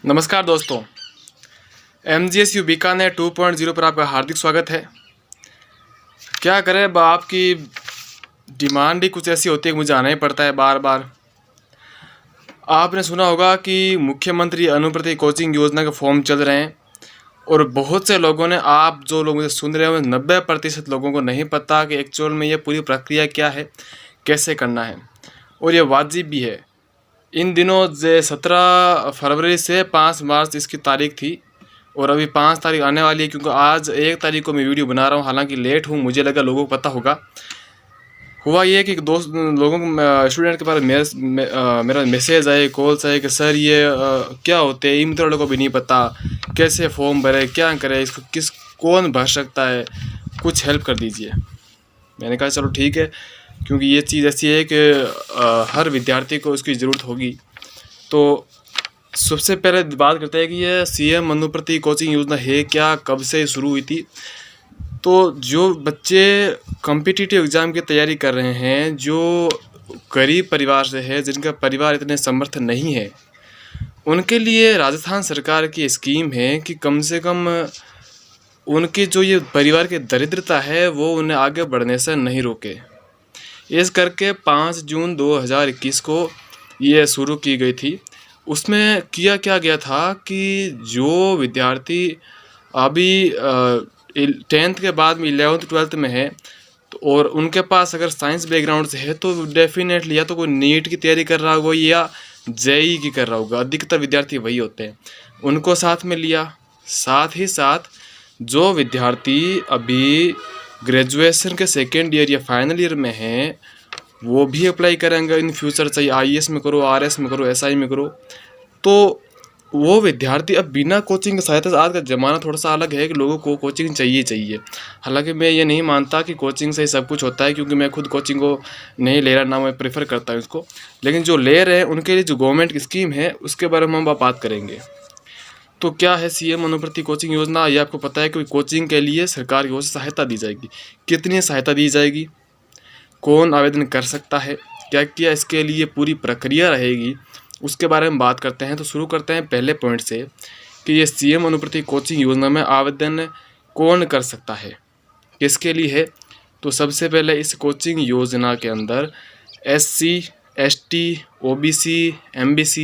नमस्कार दोस्तों, MGSU बीकानेर 2.0 पर आपका हार्दिक स्वागत है। क्या करें, अब आपकी डिमांड ही कुछ ऐसी होती है कि मुझे आना ही पड़ता है बार बार। आपने सुना होगा कि मुख्यमंत्री अनुप्रति कोचिंग योजना के फॉर्म चल रहे हैं और बहुत से लोगों ने, आप जो लोग मुझे सुन रहे हो, 90% लोगों को नहीं पता कि एक्चुअल में ये पूरी प्रक्रिया क्या है, कैसे करना है, और ये वाजिब भी है। इन दिनों 17 फरवरी से 5 मार्च इसकी तारीख थी और अभी 5 तारीख आने वाली है, क्योंकि आज 1 तारीख को मैं वीडियो बना रहा हूँ। हालांकि लेट हूँ, मुझे लगा लोगों को पता होगा। हुआ ये कि दोस्त लोगों को, स्टूडेंट के पास मेरा मैसेज आए, कॉल्स आए कि सर ये क्या होते हैं, इन लोगों को भी नहीं पता कैसे फॉर्म भरे, क्या करे, इसको कौन भर सकता है, कुछ हेल्प कर दीजिए। मैंने कहा चलो ठीक है, क्योंकि ये चीज़ ऐसी है कि हर विद्यार्थी को उसकी ज़रूरत होगी। तो सबसे पहले बात करते हैं कि ये CM अनुप्रति कोचिंग योजना है क्या, कब से शुरू हुई थी। तो जो बच्चे कॉम्पिटिटिव एग्ज़ाम की तैयारी कर रहे हैं, जो गरीब परिवार से है, जिनका परिवार इतने समर्थ नहीं है, उनके लिए राजस्थान सरकार की स्कीम है कि कम से कम उनकी जो ये परिवार की दरिद्रता है वो उन्हें आगे बढ़ने से नहीं रोके। इस करके 5 जून 2021 को ये शुरू की गई थी। उसमें किया क्या गया था कि जो विद्यार्थी अभी 10th के बाद में 11th 12th में है, तो और उनके पास अगर साइंस बैकग्राउंड से है तो डेफिनेटली या तो कोई नीट की तैयारी कर रहा होगा या JEE की कर रहा होगा। अधिकतर विद्यार्थी वही होते हैं, उनको साथ में लिया। साथ ही साथ जो विद्यार्थी अभी ग्रेजुएशन के 2nd ईयर या फाइनल ईयर में हैं, वो भी अप्लाई करेंगे इन फ्यूचर। चाहिए IAS में करो, RS में करो, SI में करो। तो वो विद्यार्थी अब बिना कोचिंग की सहायता से, आज का ज़माना थोड़ा सा अलग है कि लोगों को कोचिंग चाहिए। हालांकि मैं ये नहीं मानता कि कोचिंग से ही सब कुछ होता है, क्योंकि मैं खुद कोचिंग को नहीं ले रहा, ना मैं प्रेफर करता हूँ इसको। लेकिन जो ले रहे हैं उनके लिए जो गवर्नमेंट की स्कीम है उसके बारे में हम बात करेंगे। तो क्या है CM अनुप्रति कोचिंग योजना, ये आपको पता है कि कोचिंग के लिए सरकार की ओर से सहायता दी जाएगी। कितनी सहायता दी जाएगी, कौन आवेदन कर सकता है, क्या क्या इसके लिए पूरी प्रक्रिया रहेगी, उसके बारे में बात करते हैं। तो शुरू करते हैं पहले पॉइंट से कि ये CM अनुप्रति कोचिंग योजना में आवेदन कौन कर सकता है, किसके लिए है। तो सबसे पहले इस कोचिंग योजना के अंदर SC, ST, OBC, MBC,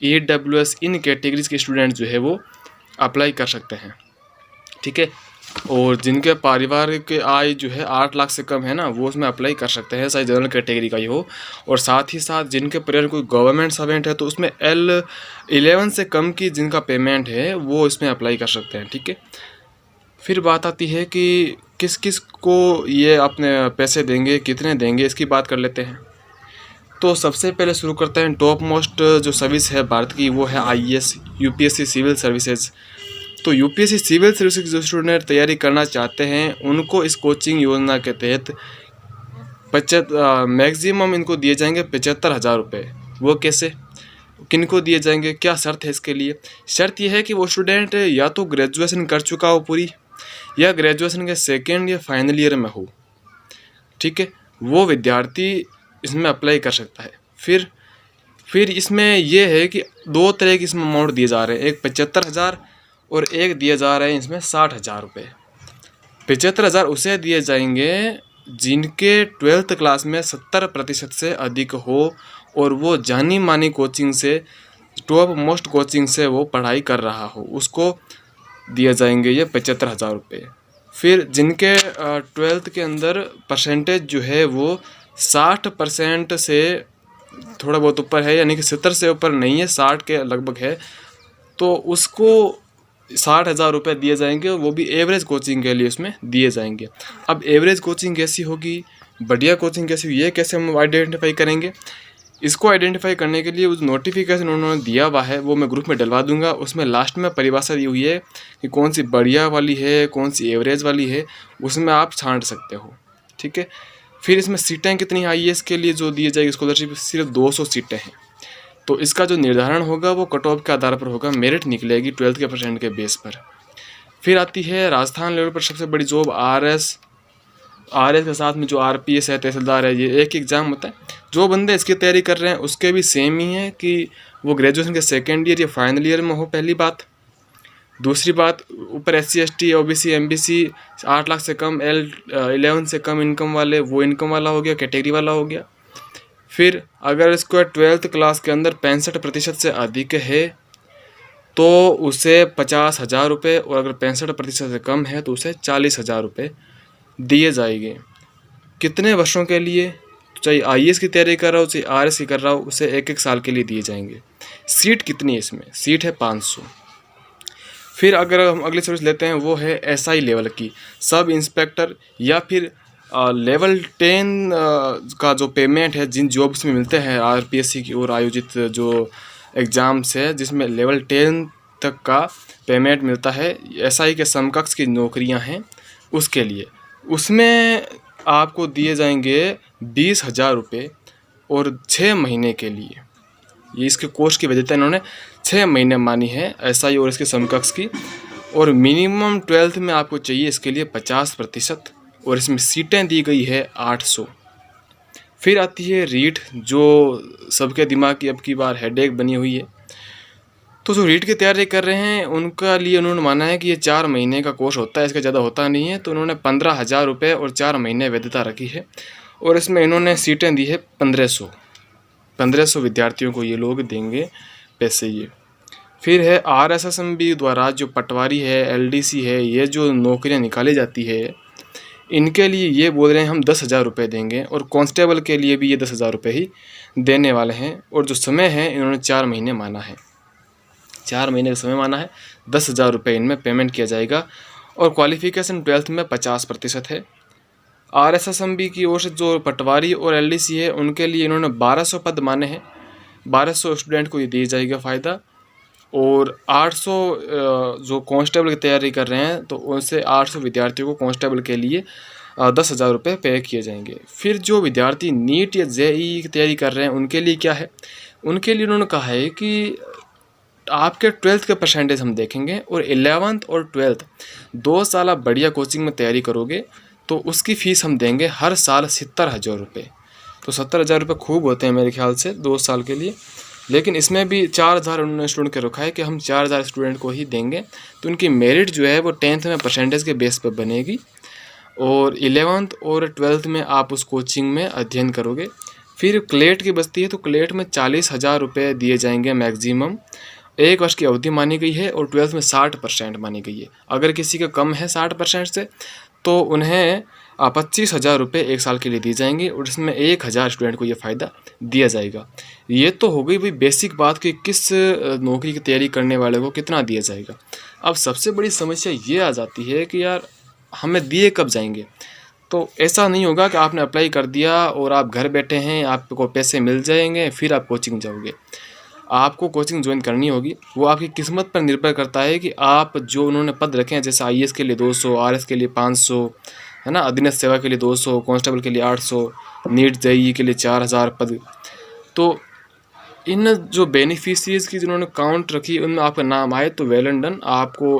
EWS इन कैटेगरीज के स्टूडेंट जो है वो अप्लाई कर सकते हैं, ठीक है। और जिनके पारिवारिक आय जो है 8 लाख से कम है ना, वो उसमें अप्लाई कर सकते हैं, चाहे जनरल कैटेगरी का ही हो। और साथ ही साथ जिनके परिवार कोई गवर्नमेंट सर्वेंट है तो उसमें L11 से कम की जिनका पेमेंट है वो इसमें अप्लाई कर सकते हैं, ठीक है। फिर बात आती है कि किस किस को ये अपने पैसे देंगे, कितने देंगे, इसकी बात कर लेते हैं। तो सबसे पहले शुरू करते हैं, टॉप मोस्ट जो सर्विस है भारत की वो है IAS, UPSC सिविल सर्विसेज। तो UPSC सिविल सर्विसेज जो स्टूडेंट तैयारी करना चाहते हैं उनको इस कोचिंग योजना के तहत मैक्सिमम इनको दिए जाएंगे 75,000 रुपये। वो कैसे, किनको दिए जाएंगे, क्या शर्त है इसके लिए। शर्त यह है कि वो स्टूडेंट या तो ग्रेजुएशन कर चुका हो पूरी, या ग्रेजुएशन के 2nd या फाइनल ईयर में हो, ठीक है। वो विद्यार्थी इसमें अप्लाई कर सकता है। फिर इसमें यह है कि 2 तरह के इसमें अमाउंट दिए जा रहे हैं, एक 75,000 और एक दिए जा रहे हैं इसमें 60,000 रुपये। 75,000 उसे दिए जाएंगे जिनके 12th क्लास में 70% से अधिक हो और वो जानी मानी कोचिंग से, टॉप मोस्ट कोचिंग से वो पढ़ाई कर रहा हो, उसको दिए जाएंगे ये 75,000 रुपये। फिर जिनके 12th के अंदर परसेंटेज जो है वो 60% से थोड़ा बहुत ऊपर है, यानी कि 70 से ऊपर नहीं है, 60 के लगभग है, तो उसको 60,000 रुपये दिए जाएंगे। वो भी एवरेज कोचिंग के लिए उसमें दिए जाएंगे। अब एवरेज कोचिंग कैसी होगी, बढ़िया कोचिंग कैसी होगी, ये कैसे हम आइडेंटिफाई करेंगे। इसको आइडेंटिफाई करने के लिए वो नोटिफिकेशन उन्होंने दिया हुआ है वो मैं ग्रुप में डलवा दूंगा। उसमें लास्ट में परिभाषा दी हुई है कि कौन सी बढ़िया वाली है, कौन सी एवरेज वाली है, उसमें आप छांट सकते हो, ठीक है। फिर इसमें सीटें कितनी IAS के लिए जो दिए जाएगी स्कॉलरशिप, सिर्फ 200 सीटें हैं। तो इसका जो निर्धारण होगा वो कट ऑफ के आधार पर होगा, मेरिट निकलेगी 12th के परसेंट के बेस पर। फिर आती है राजस्थान लेवल पर सबसे बड़ी जॉब RS के साथ में जो RPS है, तहसीलदार है, ये एक एग्ज़ाम होता है। जो बंदे इसकी तैयारी कर रहे हैं उसके भी सेम ही है कि वो ग्रेजुएशन के सेकेंड ईयर या फाइनल ईयर में हो, पहली बात। दूसरी बात, ऊपर SC ST OBC MBC 8 lakh से कम, L11 से कम इनकम वाले, वो इनकम वाला हो गया, कैटेगरी वाला हो गया। फिर अगर इसको 12th क्लास के अंदर 65% से अधिक है तो उसे 50,000 रुपये, और अगर 65% से कम है तो उसे 40,000 रुपये दिए जाएंगे। कितने वर्षों के लिए? चाहे IAS की तैयारी कर रहा हो, चाहे RS की कर रहा हो, उसे 1-1 साल के लिए दिए जाएंगे। सीट कितनी है इसमें? सीट है 500। फिर अगर हम अगली सर्विस लेते हैं वो है SI लेवल की, सब इंस्पेक्टर या फिर लेवल 10 का जो पेमेंट है जिन जॉब्स में मिलते हैं RPSC की ओर आयोजित जो एग्ज़ाम्स है जिसमें लेवल 10 तक का पेमेंट मिलता है, SI के समकक्ष की नौकरियां हैं उसके लिए, उसमें आपको दिए जाएंगे 20,000 रुपये और 6 महीने के लिए। ये इसके कोर्स की वजह इन्होंने 6 महीने मानी है SI और इसके समकक्ष की, और मिनिमम 12th में आपको चाहिए इसके लिए 50%, और इसमें सीटें दी गई है 800। फिर आती है रीट, जो सबके दिमाग की अब की बार हेडेक बनी हुई है। तो जो रीट की तैयारी कर रहे हैं उनका लिए उन्होंने माना है कि ये 4 महीने का कोर्स होता है, इसका ज़्यादा होता नहीं है, तो उन्होंने 15,000 रुपये और 4 महीने वैधता रखी है, और इसमें इन्होंने सीटें दी है 1500 विद्यार्थियों को ये लोग देंगे पैसे ये। फिर है RSSMB द्वारा जो पटवारी है, LDC है, ये जो नौकरियां निकाली जाती है इनके लिए ये बोल रहे हैं हम 10,000 रुपये देंगे, और कांस्टेबल के लिए भी ये 10,000 रुपये ही देने वाले हैं। और जो समय है इन्होंने 4 महीने माना है, 4 महीने का समय माना है, 10,000 रुपये इनमें पेमेंट किया जाएगा, और क्वालिफ़िकेशन 12th में 50% है। RSSMB की ओर से जो पटवारी और LDC है उनके लिए इन्होंने 1200 पद माने हैं, 1200 स्टूडेंट को ये दिया जाएगा फ़ायदा, और 800 जो कांस्टेबल की तैयारी कर रहे हैं तो उनसे 800 विद्यार्थियों को कांस्टेबल के लिए 10,000 रुपये पे किए जाएंगे। फिर जो विद्यार्थी नीट या JEE की तैयारी कर रहे हैं उनके लिए क्या है? उनके लिए उन्होंने कहा है कि आपके 12th के परसेंटेज हम देखेंगे, और 11th और 12th 2 साल आप बढ़िया कोचिंग में तैयारी करोगे तो उसकी फ़ीस हम देंगे हर साल 70,000 रुपये। तो 70,000 रुपये खूब होते हैं मेरे ख्याल से 2 साल के लिए, लेकिन इसमें भी 4,000 उन्होंने स्टूडेंट के रखा है कि हम 4,000 स्टूडेंट को ही देंगे, तो उनकी मेरिट जो है वो 10th में परसेंटेज के बेस पर बनेगी, और 11th और 12th में आप उस कोचिंग में अध्ययन करोगे। फिर क्लेट की बचती है, तो क्लेट में 40,000 रुपये दिए जाएंगे मैक्सिमम, 1 वर्ष की अवधि मानी गई है, और 12th में 60% मानी गई है। अगर किसी का कम है 60% से तो उन्हें 25,000 रुपये 1 साल के लिए दिए जाएंगे, और इसमें 1,000 स्टूडेंट को ये फ़ायदा दिया जाएगा। ये तो हो गई भाई बेसिक बात कि किस नौकरी की तैयारी करने वाले को कितना दिया जाएगा। अब सबसे बड़ी समस्या ये आ जाती है कि यार हमें दिए कब जाएंगे? तो ऐसा नहीं होगा कि आपने अप्लाई कर दिया और आप घर बैठे हैं, आपको पैसे मिल जाएंगे फिर आप कोचिंग जाओगे। आपको कोचिंग ज्वाइन करनी होगी, वो आपकी किस्मत पर निर्भर करता है कि आप जो उन्होंने पद रखे हैं, जैसे IAS के लिए 200, RS के लिए 500, है ना, अधीनस्थ सेवा के लिए 200, कांस्टेबल के लिए 800, नीट JEE के लिए 4,000 पद। तो इन जो बेनिफिशियरीज़ की जिन्होंने काउंट रखी उनमें आपका नाम आए तो वेल एंड डन, आपको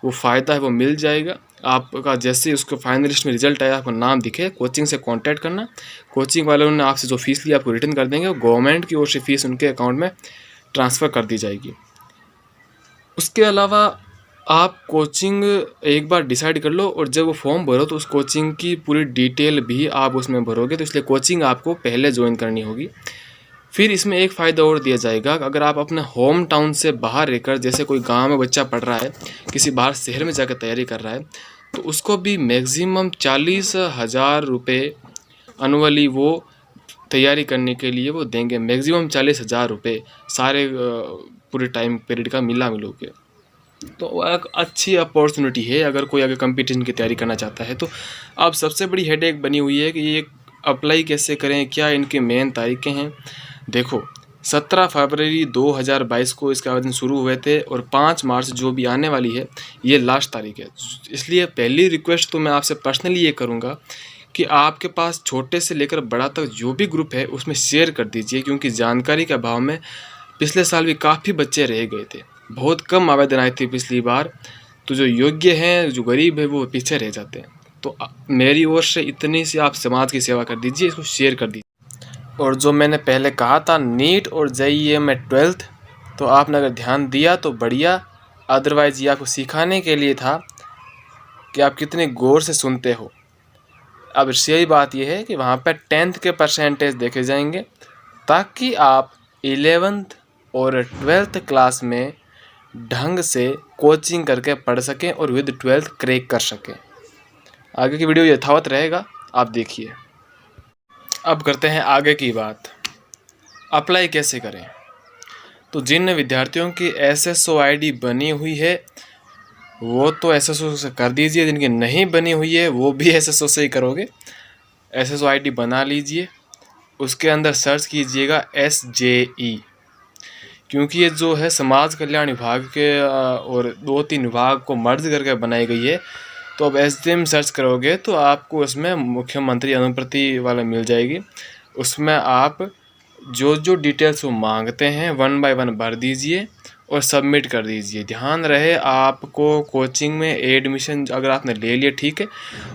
वो फ़ायदा है वो मिल जाएगा। आपका जैसे ही उसको फाइनल लिस्ट में रिजल्ट आया, आपका नाम दिखे, कोचिंग से कांटेक्ट करना, कोचिंग वालों ने आपसे जो फ़ीस ली आपको रिटर्न कर देंगे, गवर्नमेंट की ओर से फ़ीस उनके अकाउंट में ट्रांसफ़र कर दी जाएगी। उसके अलावा आप कोचिंग एक बार डिसाइड कर लो, और जब वो फॉर्म भरो तो उस कोचिंग की पूरी डिटेल भी आप उसमें भरोगे, तो इसलिए कोचिंग आपको पहले ज्वाइन करनी होगी। फिर इसमें एक फ़ायदा और दिया जाएगा, अगर आप अपने होम टाउन से बाहर रहकर, जैसे कोई गांव में बच्चा पढ़ रहा है, किसी बाहर शहर में जाकर तैयारी कर रहा है, तो उसको भी मैक्सिमम 40,000 रुपये अनुअली वो तैयारी करने के लिए वो देंगे, मैक्सिमम 40,000 रुपये सारे पूरे टाइम पीरियड का मिला के। तो एक अच्छी अपॉर्चुनिटी है अगर कोई अगर कंपटीशन की तैयारी करना चाहता है। तो अब सबसे बड़ी हेडेक बनी हुई है कि ये अप्लाई कैसे करें, क्या इनके मेन तारीखें हैं। देखो 17 फरवरी 2022 को इसके आवेदन शुरू हुए थे, और 5 मार्च जो भी आने वाली है ये लास्ट तारीख है। इसलिए पहली रिक्वेस्ट तो मैं आपसे पर्सनली ये करूँगा कि आपके पास छोटे से लेकर बड़ा तक जो भी ग्रुप है उसमें शेयर कर दीजिए, क्योंकि जानकारी के अभाव में पिछले साल भी काफ़ी बच्चे रह गए थे, बहुत कम आवेदन आए थे पिछली बार। तो जो योग्य हैं, जो गरीब है, वो पीछे रह जाते हैं। तो मेरी ओर से इतनी सी आप समाज की सेवा कर दीजिए, इसको शेयर कर दीजिए। और जो मैंने पहले कहा था नीट और JEE में 12th तो आपने अगर ध्यान दिया तो बढ़िया, अदरवाइज़ ये आपको सिखाने के लिए था कि आप कितने गौर से सुनते हो। अब सही बात यह है कि वहाँ पर 10th के परसेंटेज देखे जाएंगे ताकि आप 11th और 12th क्लास में ढंग से कोचिंग करके पढ़ सकें और विद 12th क्रैक कर सकें। आगे की वीडियो यथावत रहेगा, आप देखिए। अब करते हैं आगे की बात, अप्लाई कैसे करें। तो जिन विद्यार्थियों की SSO ID बनी हुई है वो तो SSO से कर दीजिए, जिनकी नहीं बनी हुई है वो भी SSO से ही करोगे। SSO ID बना लीजिए, उसके अंदर सर्च कीजिएगा SJE, क्योंकि ये जो है समाज कल्याण विभाग के और 2-3 विभाग को मर्ज करके बनाई गई है। तो अब SJM सर्च करोगे तो आपको उसमें मुख्यमंत्री अनुप्रति वाला मिल जाएगी। उसमें आप जो जो डिटेल्स वो मांगते हैं 1 बाय 1 भर दीजिए और सबमिट कर दीजिए। ध्यान रहे आपको कोचिंग में एडमिशन अगर आपने ले लिया ठीक है,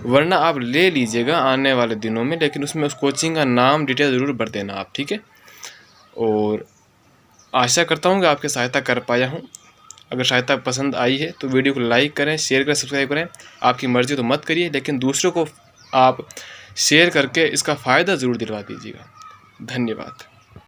वरना आप ले लीजिएगा आने वाले दिनों में, लेकिन उसमें उस कोचिंग का नाम डिटेल ज़रूर भर देना आप, ठीक है। और आशा करता हूँ कि आपकी सहायता कर पाया हूँ। अगर सहायता पसंद आई है तो वीडियो को लाइक करें, शेयर करें, सब्सक्राइब करें। आपकी मर्ज़ी तो मत करिए, लेकिन दूसरों को आप शेयर करके इसका फ़ायदा ज़रूर दिलवा दीजिएगा। धन्यवाद।